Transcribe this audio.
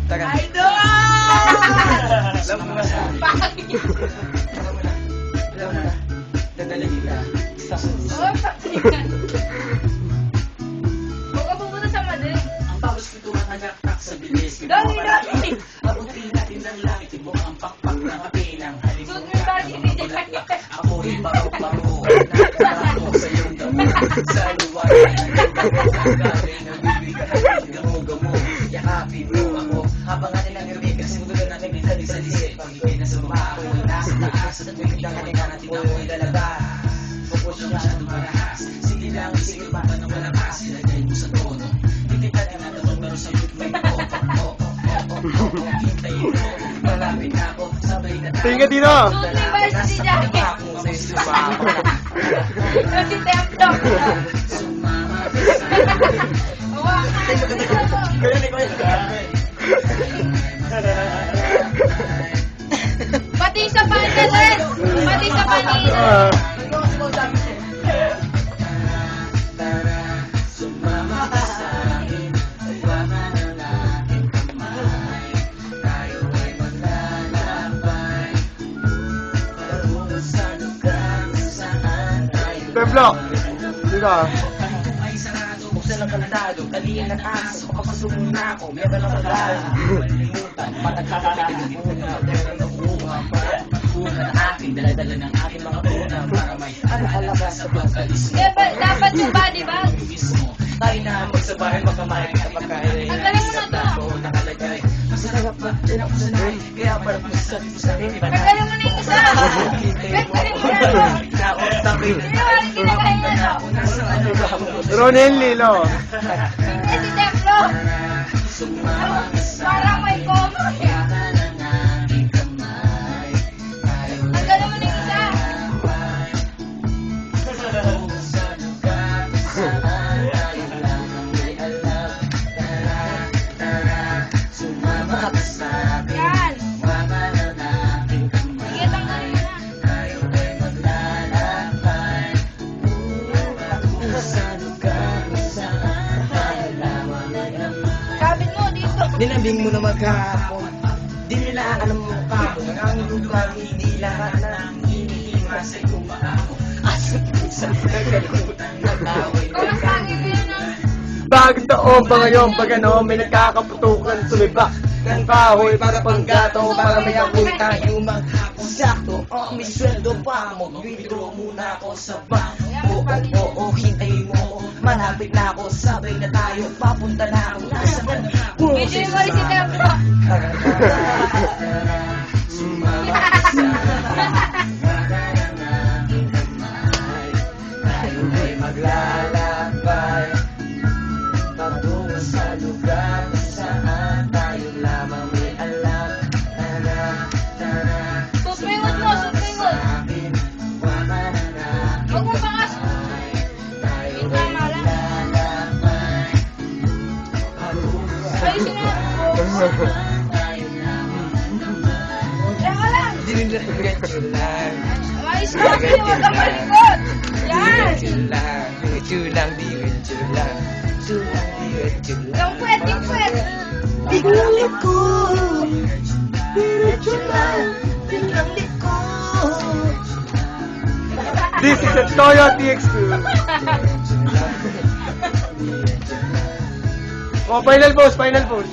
Taga. Idol! Alam mo na. Alam mo na. Dadala kita sa susunod. Oh, patingan. Huwag ka pumunta sa Madrid. Ang bawat pintuan nagaktak sa bilis. Dali, dali. Abutin natin ng langit. Tibok ang pakpak ng api ng halimbawa. Suot mo yung bagay ni Jack. Ako'y baro-baro. Nakakabaro sa iyong damo. Sa luwag. Galing ang bibig ka. Gamo-gamo. Yakapin mo ako. Habang natin ang gabi. Kasi gusto natin minsan-isalisip. Pag-ibig na sa baba. Ako'y nasa taas. At tuwing dahaling ka natin ako'y dalaga. Focus siya masyadong marahas. Sige lang, sige ba na malakas. Ilagay mo sa tono. Hindi ka na natanong pero sa YouTube may hintayin mo. Malapit na ako. Sabay na tayo. Tingin dito! Suot mo yung bagay si Jack. Kasi templo. Sumama ka sa Pati sa pangalan. Pati sa pangalan. Sumama ka sa akin. Tawanan ng aking kamay. Tayo ay maglalakbay. Patungo sa lugar kung saan tayo. Templo! Dito. Ay sarado, buksan ang kantado. Talian ng aso, kapasumo na ako. Meron ang pagkala. Malimutan, matagkakalitin. Pero nakuha pa. Una na akin, daladala ng aking mga tuna. Para may alaala sa pagkalis mo. Dapat yung body bag. Mismo, tayo na magsabay, magkamay at pagkain. Ang galing mo na to. Ako nakalagay. Masarap ba? Diyan ako sanay. Kaya parang masasabi mo sa akin. Pagkain mo na yung isa. Pagkain mo na. Kinakain na to. Ronel Lilo. Eh, si Templo. Parang may coma. Ang galing mo na yung isa. Yan. Sige, tanggalin mo na. Kabit mo dito. Nilambing mo na magkahapon. Di nila alam mo kapon. Ang lugar hindi lahat ng hinihima sa iyong maako. At sa kagalimutan na taway Kung ang pangit ko yun ah. Bagong taon pa ngayon, pag ano, may nagkakaputukan, sumibak ng kahoy para panggatong, para may apoy tayo maghapon. Sakto, may sweldo pa, mag-withdraw muna ako sa bank. Oo, hintayin mo ako, malapit na ako, sabay na tayo, papunta na ako, nasa ka na. Medyo yung mali si Templo. Sumama ka sa akin, ng aking kamay. Tayo ay maglalakbay patungo sa lugar kung saan tayo lamang may alam. Tara, tara, Susmingot mo, susmingot. akin, wala na aking Huwag mo pangas. kamay. Tayo Yung ay tama lang. maglalakbay patungo sa Ayusin na. tayo lamang. Teka lang. Diretso lang. Ayos mo, kasi huwag kang malikot. Yan. Diretso lang, diretso lang. Diretso lang. Yung puwet, yung puwet. Biglang likod. Diretso lang, biglang likod. This is a Toyo TX2. Oh, final pose, final pose.